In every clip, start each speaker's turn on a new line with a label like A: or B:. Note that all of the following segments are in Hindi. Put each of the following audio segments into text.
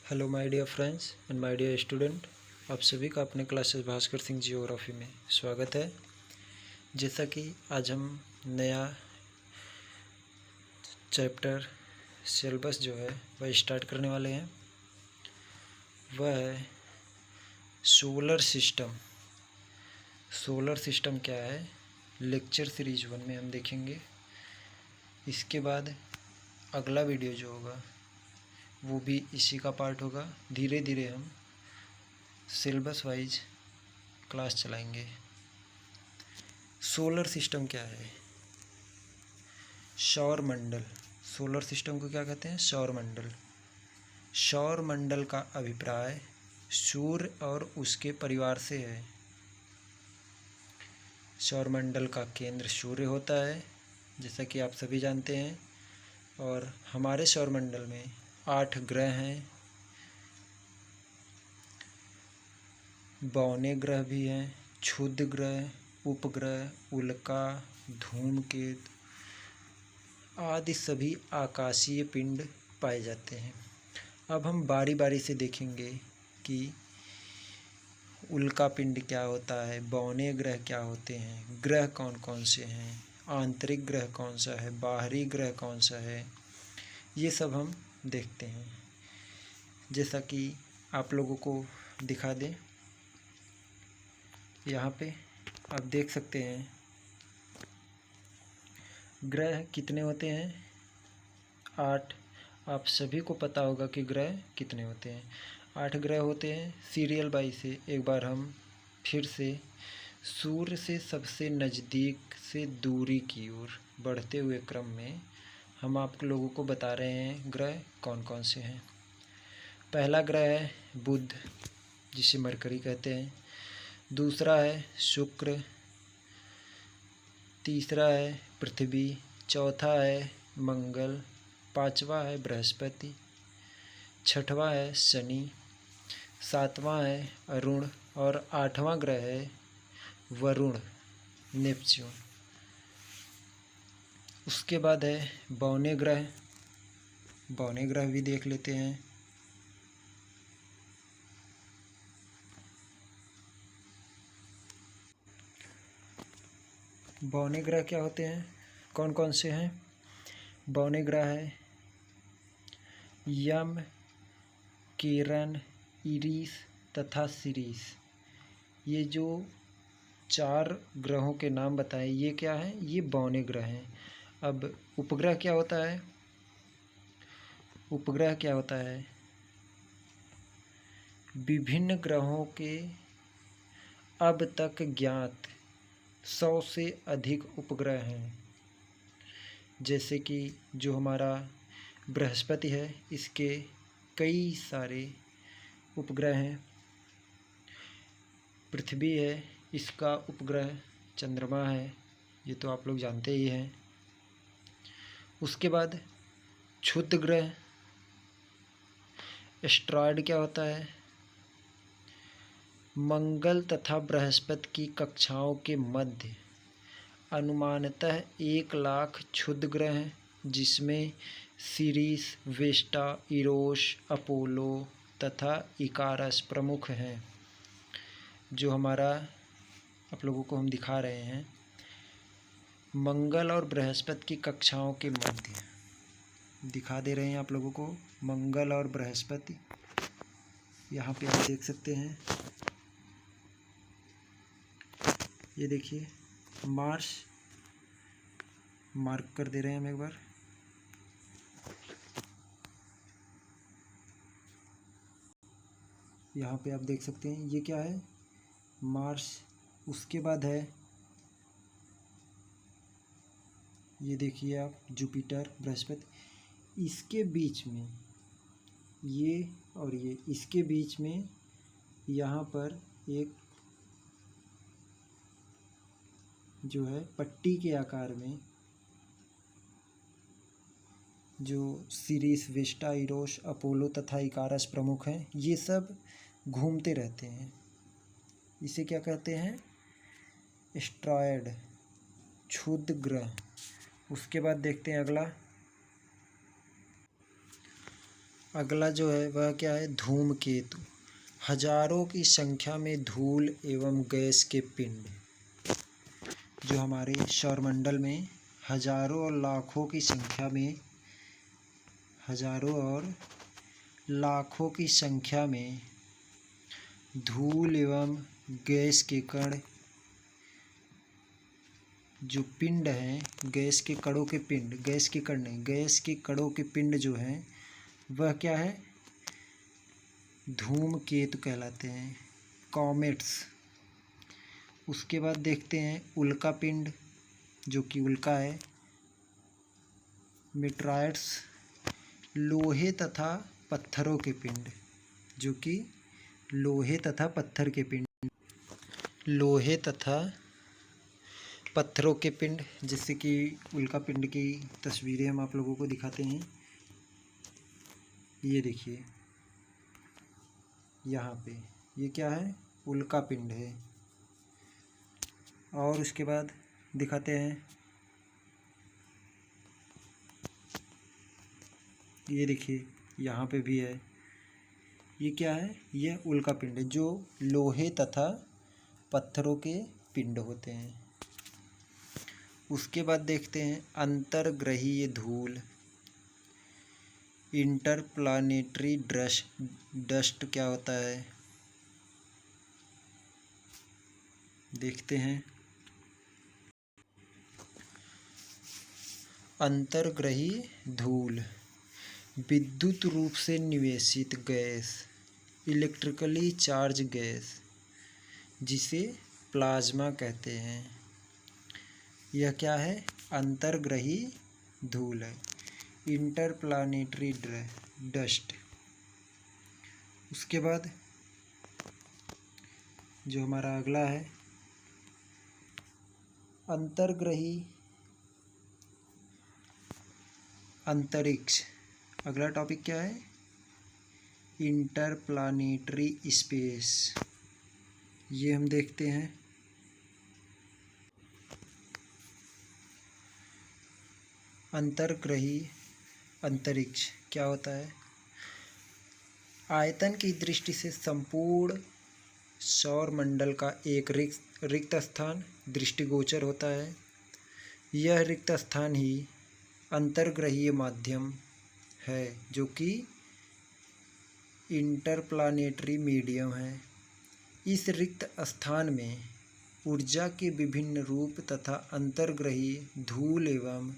A: Hello my dear friends and my dear student, आप सभी का अपने क्लासेस भास्कर सिंह जियोग्राफी में स्वागत है। जैसा कि आज हम नया चैप्टर सिलेबस जो है वह स्टार्ट करने वाले हैं। वह है सोलर सिस्टम। सोलर सिस्टम क्या है, लेक्चर सीरीज 1 में हम देखेंगे। इसके बाद अगला वीडियो जो होगा वो भी इसी का पार्ट होगा। धीरे धीरे हम सिलेबस वाइज क्लास चलाएंगे। सोलर सिस्टम क्या है? सौर मंडल। सोलर सिस्टम को क्या कहते हैं? सौर मंडल। सौर मंडल का अभिप्राय सूर्य और उसके परिवार से है। सौर मंडल का केंद्र सूर्य होता है, जैसा कि आप सभी जानते हैं। और हमारे सौर मंडल में 8 ग्रह हैं, बौने ग्रह भी हैं, क्षुद्र ग्रह, उपग्रह, उल्का, धूमकेतु आदि सभी आकाशीय पिंड पाए जाते हैं। अब हम बारी बारी से देखेंगे कि उल्का पिंड क्या होता है, बौने ग्रह क्या होते हैं, ग्रह कौन कौन से हैं, आंतरिक ग्रह कौन सा है, बाहरी ग्रह कौन सा है, ये सब हम देखते हैं। जैसा कि आप लोगों को दिखा दें, यहाँ पे आप देख सकते हैं ग्रह कितने होते हैं? 8। आप सभी को पता होगा कि ग्रह कितने होते हैं। 8 ग्रह होते हैं। सीरियल बाई से एक बार हम फिर से सूर्य से सबसे नज़दीक से दूरी की ओर बढ़ते हुए क्रम में हम आप लोगों को बता रहे हैं ग्रह कौन कौन से हैं। पहला ग्रह है बुध, जिसे मरकरी कहते हैं। दूसरा है शुक्र। तीसरा है पृथ्वी। चौथा है मंगल। पांचवा है बृहस्पति। छठवां है शनि। सातवां है अरुण। और 8वां ग्रह है वरुण, नेपच्यून। उसके बाद है बौने ग्रह। बौने ग्रह भी देख लेते हैं। बौने ग्रह क्या होते हैं, कौन कौन से हैं? बौने ग्रह है यम, किरण, इरिस तथा सिरिस। ये जो 4 ग्रहों के नाम बताए, ये क्या हैं? ये बौने ग्रह हैं। अब उपग्रह क्या होता है? उपग्रह क्या होता है? विभिन्न ग्रहों के अब तक ज्ञात 100 से अधिक उपग्रह हैं। जैसे कि जो हमारा बृहस्पति है, इसके कई सारे उपग्रह हैं। पृथ्वी है, इसका उपग्रह चंद्रमा है, ये तो आप लोग जानते ही हैं। उसके बाद क्षुद्र ग्रह। एस्ट्रॉयड क्या होता है? मंगल तथा बृहस्पति की कक्षाओं के मध्य अनुमानतः 1 लाख क्षुद्र ग्रह हैं, जिसमें सीरिस, वेस्टा, इरोस, अपोलो तथा इकारस प्रमुख हैं। जो हमारा आप लोगों को हम दिखा रहे हैं, मंगल और बृहस्पति की कक्षाओं के मध्य दिखा दे रहे हैं आप लोगों को। मंगल और बृहस्पति यहाँ पे आप देख सकते हैं। ये देखिए मार्स मार्क कर दे रहे हैं हम एक बार। यहाँ पे आप देख सकते हैं ये क्या है, मार्स। उसके बाद है ये देखिए आप जुपिटर, बृहस्पति। इसके बीच में ये और ये, इसके बीच में यहाँ पर एक जो है पट्टी के आकार में जो सीरिस, वेस्टा, इरोस, अपोलो तथा इकारस प्रमुख हैं, ये सब घूमते रहते हैं। इसे क्या कहते हैं? एस्ट्रॉयड, क्षुद्र ग्रह। उसके बाद देखते हैं अगला। अगला जो है वह क्या है, धूमकेतु। हजारों की संख्या में धूल एवं गैस के पिंड जो हमारे सौरमंडल में हजारों और लाखों की संख्या में, हजारों और लाखों की संख्या में धूल एवं गैस के कण, जो पिंड हैं, गैस के कणों के पिंड, गैस के कण नहीं, गैस के कणों के पिंड जो हैं वह क्या है, धूमकेतु कहलाते हैं, कॉमेट्स। उसके बाद देखते हैं उल्का पिंड, जो कि उल्का है, मेटराइट्स। लोहे तथा पत्थरों के पिंड, जो कि लोहे तथा पत्थर के पिंड, लोहे तथा पत्थरों के पिंड, जिससे कि उल्का पिंड की तस्वीरें हम आप लोगों को दिखाते हैं। ये देखिए यहाँ पे, ये क्या है, उल्का पिंड है। और उसके बाद दिखाते हैं, ये देखिए यहाँ पे भी है, ये क्या है, ये उल्का पिंड है, जो लोहे तथा पत्थरों के पिंड होते हैं। उसके बाद देखते हैं अंतर्ग्रहीय धूल, इंटरप्लानेटरी डस्ट क्या होता है, देखते हैं। अंतर्ग्रहीय धूल विद्युत रूप से निवेशित गैस, इलेक्ट्रिकली चार्ज गैस, जिसे प्लाज्मा कहते हैं। यह क्या है, अंतर्ग्रहीय धूल है, इंटरप्लानेटरी डस्ट। उसके बाद जो हमारा अगला है अंतर्ग्रहीय अंतरिक्ष। अगला टॉपिक क्या है, इंटरप्लानेटरी स्पेस। ये हम देखते हैं। अंतर्ग्रहीय अंतरिक्ष क्या होता है, आयतन की दृष्टि से संपूर्ण सौर मंडल का एक रिक्त स्थान दृष्टिगोचर होता है। यह रिक्त स्थान ही अंतर्ग्रहीय माध्यम है, जो कि इंटरप्लानेटरी मीडियम है। इस रिक्त स्थान में ऊर्जा के विभिन्न रूप तथा अंतर्ग्रहीय धूल एवं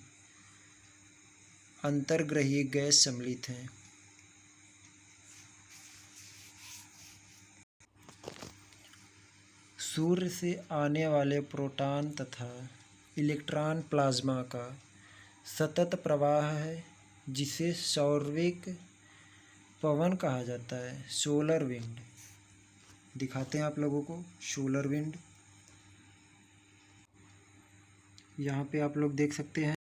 A: अंतर्ग्रहीय गैस सम्मिलित हैं। सूर्य से आने वाले प्रोटॉन तथा इलेक्ट्रॉन प्लाज्मा का सतत प्रवाह है, जिसे सौरविक पवन कहा जाता है, सोलर विंड। दिखाते हैं आप लोगों को सोलर विंड। यहाँ पे आप लोग देख सकते हैं,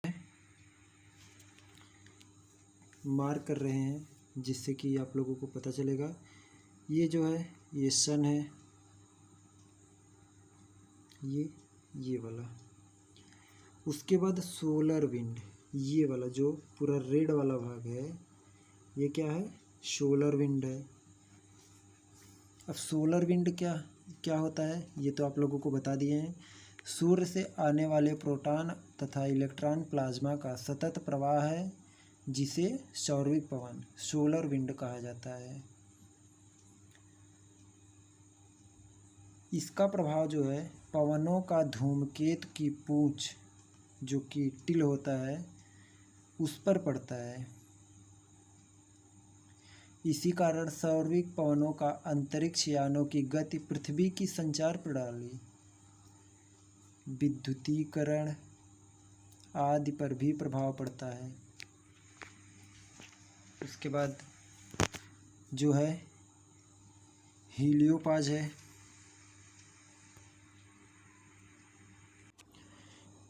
A: मार्क कर रहे हैं, जिससे कि आप लोगों को पता चलेगा। ये जो है ये सन है, ये वाला। उसके बाद सोलर विंड, ये वाला जो पूरा रेड वाला भाग है, ये क्या है, सोलर विंड है। अब सोलर विंड क्या क्या होता है, ये तो आप लोगों को बता दिए हैं। सूर्य से आने वाले प्रोटॉन तथा इलेक्ट्रॉन प्लाज्मा का सतत प्रवाह है, जिसे सौरविक पवन सोलर विंड कहा जाता है। इसका प्रभाव जो है पवनों का धूमकेतु की पूंछ, जो कि टिल होता है, उस पर पड़ता है। इसी कारण सौरविक पवनों का अंतरिक्ष यानों की गति, पृथ्वी की संचार प्रणाली, विद्युतीकरण आदि पर भी प्रभाव पड़ता है। उसके बाद जो है हीलियोपाज है।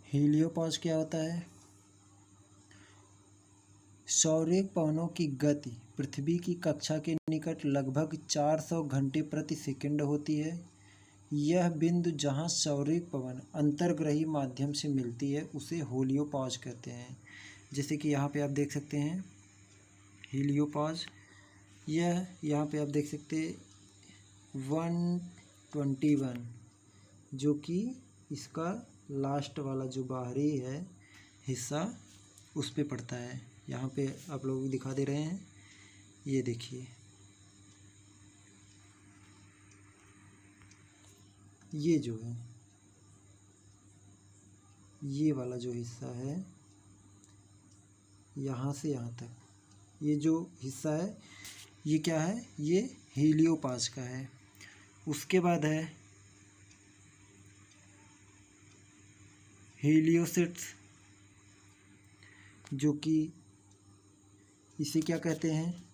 A: हीलियोपाज क्या होता है, सौरविक पवनों की गति पृथ्वी की कक्षा के निकट लगभग 400 घंटे प्रति सेकंड होती है। यह बिंदु जहां सौरविक पवन अंतर्ग्रही माध्यम से मिलती है, उसे हीलियोपाज कहते हैं। जैसे कि यहाँ पे आप देख सकते हैं हीलियोपाज, यह यहाँ पे आप देख सकते 121, जो कि इसका लास्ट वाला जो बाहरी है हिस्सा उस पे पड़ता है। यहाँ पे आप लोग दिखा दे रहे हैं, ये देखिए, ये जो है, ये वाला जो हिस्सा है यहाँ से यहाँ तक, ये जो हिस्सा है ये क्या है, ये हीलियोपाज का है। उसके बाद है हीलियोसिट्स, जो कि इसे क्या कहते हैं,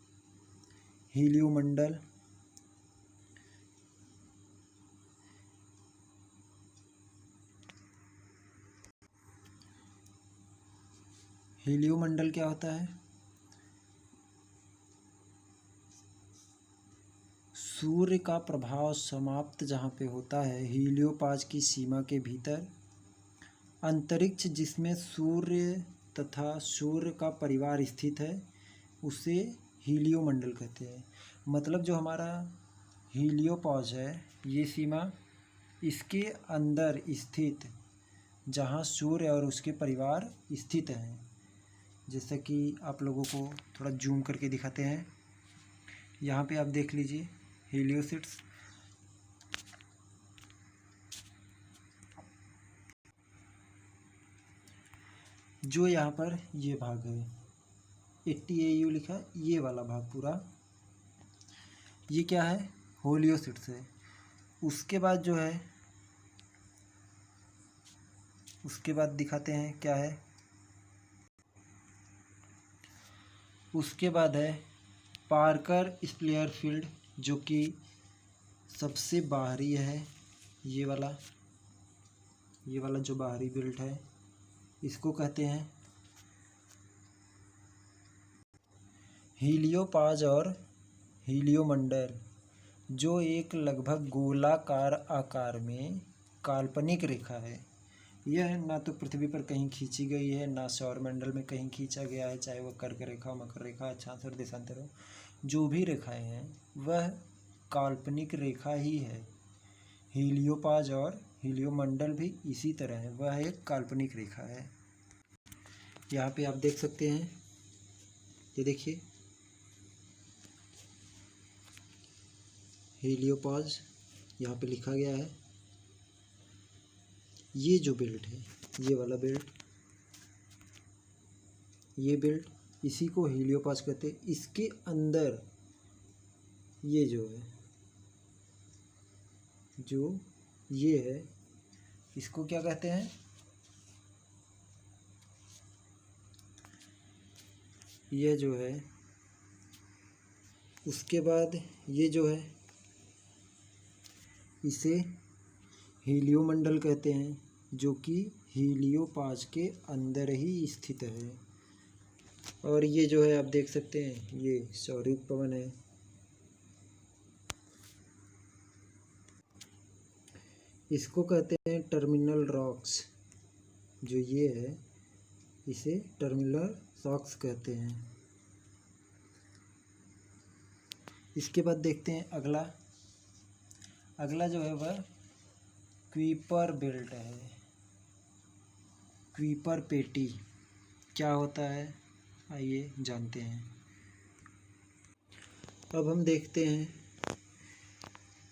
A: हीलियोमंडल। हीलियोमंडल क्या होता है, सूर्य का प्रभाव समाप्त जहाँ पे होता है हीलियोपाज की सीमा के भीतर, अंतरिक्ष जिसमें सूर्य तथा सूर्य का परिवार स्थित है उसे हीलियोमंडल कहते हैं। मतलब जो हमारा हीलियोपाज है ये सीमा इसके अंदर स्थित जहाँ सूर्य और उसके परिवार स्थित हैं। जैसा कि आप लोगों को थोड़ा जूम करके दिखाते हैं, यहाँ पे आप देख लीजिए हीलियोसिट्स। जो यहाँ पर ये भाग है 80 AU लिखा है, ये वाला भाग पूरा ये क्या है, होलियोसिट्स है। उसके बाद जो है, उसके बाद दिखाते हैं क्या है, उसके बाद है पार्कर स्प्लेयर फील्ड, जो कि सबसे बाहरी है, ये वाला जो बाहरी बेल्ट है इसको कहते हैं हीलियोपाज और हीलियोमंडल, जो एक लगभग गोलाकार आकार में काल्पनिक रेखा है। यह ना तो पृथ्वी पर कहीं खींची गई है, ना सौरमंडल में कहीं खींचा गया है, चाहे वह कर्क रेखा, मकर रेखा, अक्षांश और देशांतर हो। जो भी रेखाएं हैं वह काल्पनिक रेखा ही है। हीलियोपाज और हीलियोमंडल भी इसी तरह है, वह एक काल्पनिक रेखा है। यहाँ पे आप देख सकते हैं, ये देखिए हीलियोपाज यहाँ पे लिखा गया है। ये जो बेल्ट है, ये वाला बेल्ट, ये बेल्ट, इसी को हीलियोपाज कहते हैं। इसके अंदर ये जो है, जो ये है, इसको क्या कहते हैं, ये जो है। उसके बाद ये जो है इसे हीलियोमंडल कहते हैं, जो कि हीलियोपाज के अंदर ही स्थित है। और ये जो है आप देख सकते हैं, ये सौरयुग पवन है। इसको कहते हैं टर्मिनल रॉक्स, जो ये है इसे टर्मिनल रॉक्स कहते हैं। इसके बाद देखते हैं अगला जो है वह क्वीपर बेल्ट है। क्वीपर पेटी क्या होता है, आइए जानते हैं। अब हम देखते हैं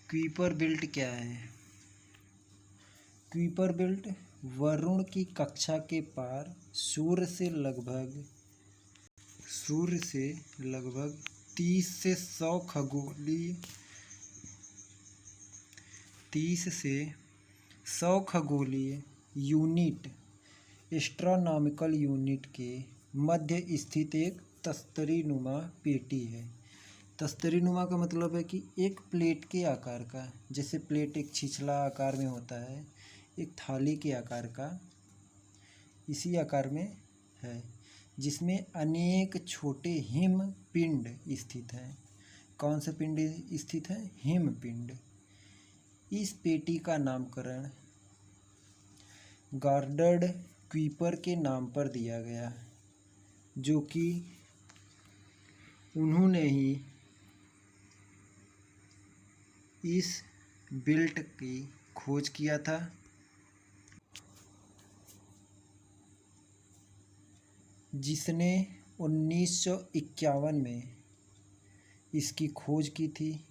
A: क्वीपर बेल्ट क्या है। क्वीपर बेल्ट वरुण की कक्षा के पार सूर्य से लगभग 30 से 100 खगोलीय यूनिट एस्ट्रोनॉमिकल यूनिट के मध्य स्थित एक तस्तरीनुमा पेटी है। तस्तरीनुमा का मतलब है कि एक प्लेट के आकार का, जैसे प्लेट एक छिछला आकार में होता है, एक थाली के आकार का, इसी आकार में है, जिसमें अनेक छोटे हिम पिंड स्थित हैं। कौन से पिंड स्थित हैं, हिम पिंड। इस पेटी का नामकरण गॉर्डर्ड क्वीपर के नाम पर दिया गया, जो कि उन्होंने ही इस बेल्ट की खोज किया था? जिसने 1951 में इसकी खोज की थी।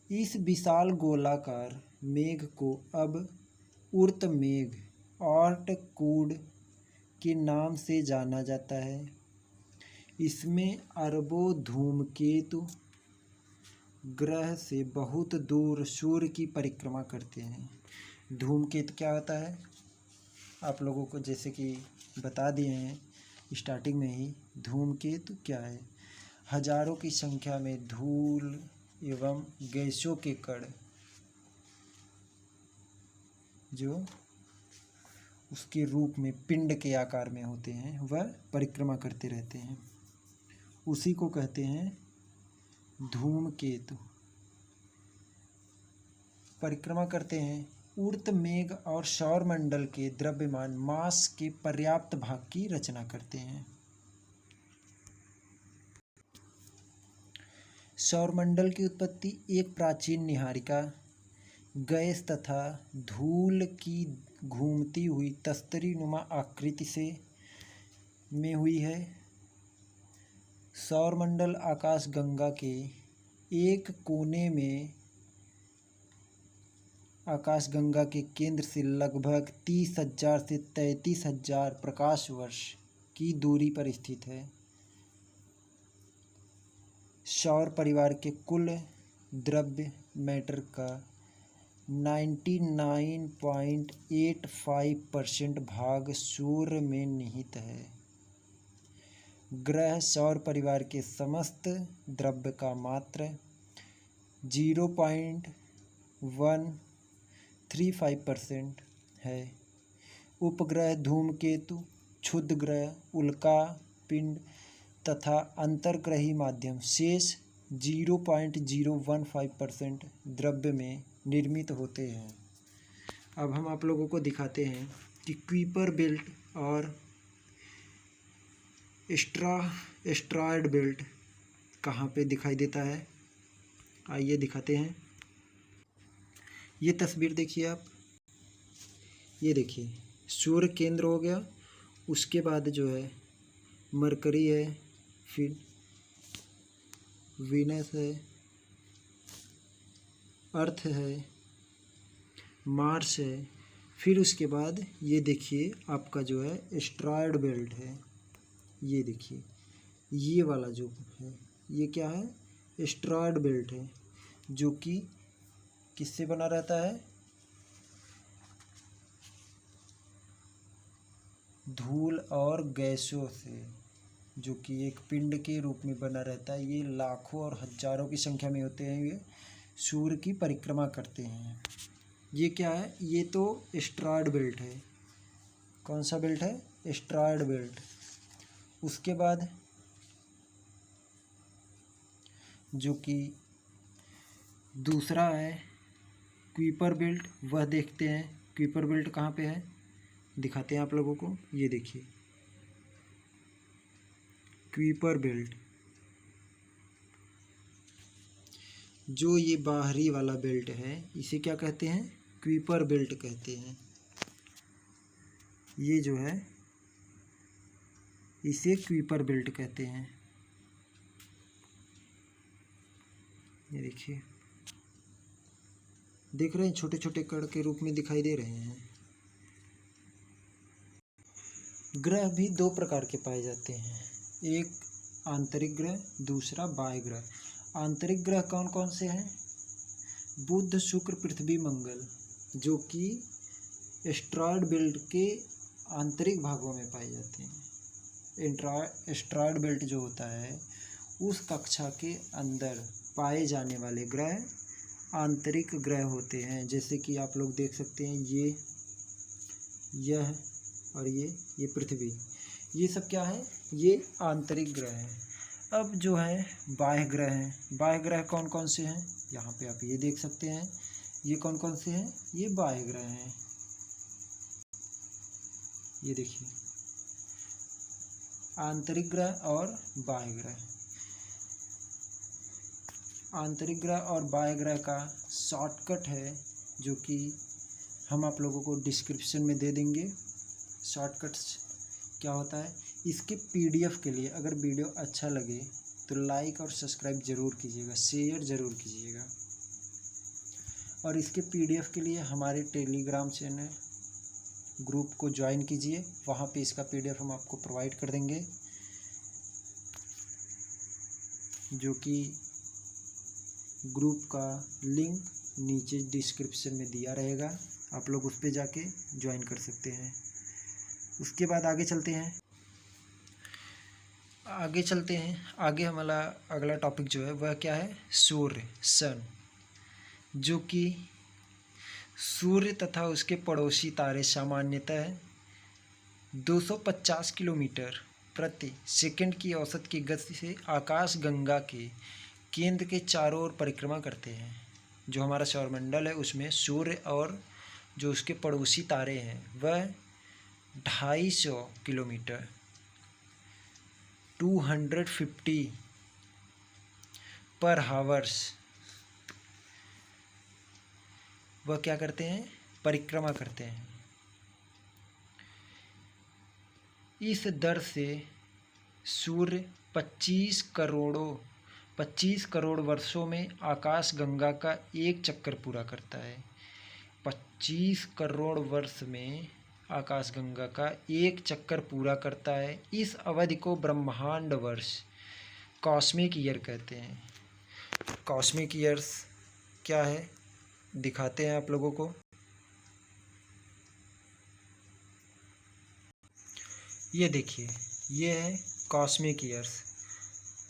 A: इस विशाल गोलाकार मेघ को अब उर्त मेघ ऑर्टकूड के नाम से जाना जाता है। इसमें अरबों धूमकेतु ग्रह से बहुत दूर सूर्य की परिक्रमा करते हैं। धूमकेतु क्या होता है आप लोगों को जैसे कि बता दिए हैं स्टार्टिंग में ही। धूमकेतु क्या है? हजारों की संख्या में धूल एवं गैसों के कण जो उसके रूप में पिंड के आकार में होते हैं वह परिक्रमा करते रहते हैं, उसी को कहते हैं धूमकेतु। परिक्रमा करते हैं उर्त मेघ और सौरमंडल के द्रव्यमान मास के पर्याप्त भाग की रचना करते हैं। सौरमंडल की उत्पत्ति एक प्राचीन निहारिका गैस तथा धूल की घूमती हुई तस्तरी नुमा आकृति से में हुई है। सौरमंडल आकाशगंगा के एक कोने में आकाशगंगा के केंद्र से लगभग 30,000 से 33,000 प्रकाश वर्ष की दूरी पर स्थित है। सौर परिवार के कुल द्रव्य मैटर का 99.85% भाग सूर्य में निहित है। ग्रह सौर परिवार के समस्त द्रव्य का मात्र 0.135% है। उपग्रह धूमकेतु, क्षुद्रग्रह, उल्का पिंड तथा अंतर्ग्रही माध्यम शेष 0.015% द्रव्य में निर्मित होते हैं। अब हम आप लोगों को दिखाते हैं कि क्यूपर बेल्ट और एस्ट्रॉयड बेल्ट कहाँ पे दिखाई देता है। आइए दिखाते हैं। ये तस्वीर देखिए आप, ये देखिए सूर्य केंद्र हो गया, उसके बाद जो है मरकरी है, फिर वीनस है, अर्थ है, मार्स है, फिर उसके बाद ये देखिए आपका जो है एस्ट्रॉयड बेल्ट है। ये देखिए ये वाला जो है ये क्या है? एस्ट्रॉयड बेल्ट है, जो कि किससे बना रहता है? धूल और गैसों से, जो कि एक पिंड के रूप में बना रहता है। ये लाखों और हजारों की संख्या में होते हैं, ये सूर्य की परिक्रमा करते हैं। ये क्या है? ये तो एस्ट्रॉयड बेल्ट है। कौन सा बेल्ट है? Asteroid belt. उसके बाद जो कि दूसरा है क्यूपर बेल्ट, वह देखते हैं। क्यूपर बेल्ट कहाँ पे है दिखाते हैं आप लोगों को। ये देखिए क्यूपर बेल्ट, जो ये बाहरी वाला बेल्ट है इसे क्या कहते हैं? क्यूपर बेल्ट कहते हैं। ये जो है इसे क्यूपर बेल्ट कहते हैं। ये देखिए देख रहे हैं, छोटे छोटे कण के रूप में दिखाई दे रहे हैं। ग्रह भी दो प्रकार के पाए जाते हैं, एक आंतरिक ग्रह, दूसरा बाह्य ग्रह। आंतरिक ग्रह कौन कौन से हैं? बुध, शुक्र, पृथ्वी, मंगल, जो कि एस्ट्रॉयड बेल्ट के आंतरिक भागों में पाए जाते हैं। एस्ट्रॉयड बेल्ट जो होता है उस कक्षा के अंदर पाए जाने वाले ग्रह आंतरिक ग्रह होते हैं। जैसे कि आप लोग देख सकते हैं यह और ये पृथ्वी, ये सब क्या है? ये आंतरिक ग्रह हैं। अब जो है बाह्य ग्रह हैं। बाह्य ग्रह कौन कौन से हैं? यहाँ पे आप ये देख सकते हैं। ये कौन कौन से हैं? ये बाह्य ग्रह हैं। ये देखिए आंतरिक ग्रह और बाह्य ग्रह। आंतरिक ग्रह और बाह्य ग्रह का शॉर्टकट है, जो कि हम आप लोगों को डिस्क्रिप्शन में दे देंगे। शॉर्टकट्स क्या होता है, इसके पीडीएफ के लिए अगर वीडियो अच्छा लगे तो लाइक और सब्सक्राइब ज़रूर कीजिएगा, शेयर ज़रूर कीजिएगा। और इसके पीडीएफ के लिए हमारे टेलीग्राम चैनल ग्रुप को ज्वाइन कीजिए, वहाँ पे इसका पीडीएफ हम आपको प्रोवाइड कर देंगे, जो कि ग्रुप का लिंक नीचे डिस्क्रिप्शन में दिया रहेगा। आप लोग उस पर जाके ज्वाइन कर सकते हैं। उसके बाद आगे चलते हैं। आगे हमारा अगला टॉपिक जो है वह क्या है, सूर्य, सन, जो कि सूर्य तथा उसके पड़ोसी तारे सामान्यतः 250 किलोमीटर प्रति सेकंड की औसत की गति से आकाश गंगा के केंद्र के चारों ओर परिक्रमा करते हैं। जो हमारा सौरमंडल है उसमें सूर्य और जो उसके पड़ोसी तारे हैं वह 250 किलोमीटर 250 पर हावर्स वह क्या करते हैं, परिक्रमा करते हैं। इस दर से सूर्य 25 करोड़ वर्षों में आकाश गंगा का एक चक्कर पूरा करता है। 25 करोड़ वर्ष में आकाश गंगा का एक चक्कर पूरा करता है। इस अवधि को ब्रह्मांड वर्ष, कॉस्मिक ईयर कहते हैं। कॉस्मिक ईयर्स क्या है दिखाते हैं आप लोगों को। ये देखिए, ये है कॉस्मिक ईयर्स,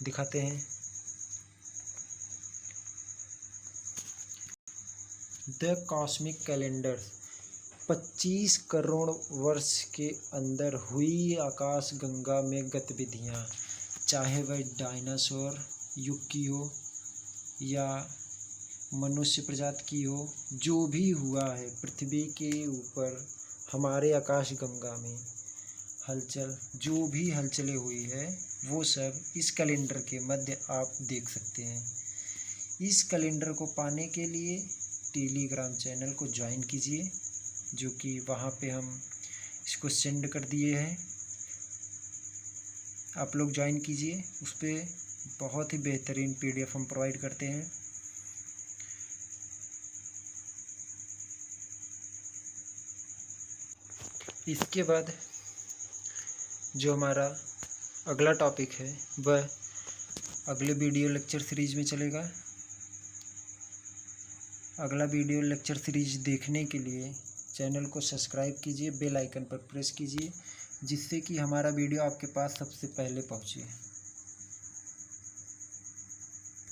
A: दिखाते हैं। द कॉस्मिक कैलेंडर 25 करोड़ वर्ष के अंदर हुई आकाश गंगा में गतिविधियाँ, चाहे वह डायनासोर युग की हो या मनुष्य प्रजाति की हो, जो भी हुआ है पृथ्वी के ऊपर हमारे आकाश गंगा में हलचल, जो भी हलचलें हुई है वो सब इस कैलेंडर के मध्य आप देख सकते हैं। इस कैलेंडर को पाने के लिए टेलीग्राम चैनल को ज्वाइन कीजिए, जो कि वहाँ पे हम इसको सेंड कर दिए हैं। आप लोग ज्वाइन कीजिए, उस पर बहुत ही बेहतरीन पीडीएफ हम प्रोवाइड करते हैं। इसके बाद जो हमारा अगला टॉपिक है वह अगले वीडियो लेक्चर सीरीज में चलेगा। अगला वीडियो लेक्चर सीरीज देखने के लिए चैनल को सब्सक्राइब कीजिए, बेल आइकन पर प्रेस कीजिए, जिससे कि हमारा वीडियो आपके पास सबसे पहले पहुंचे।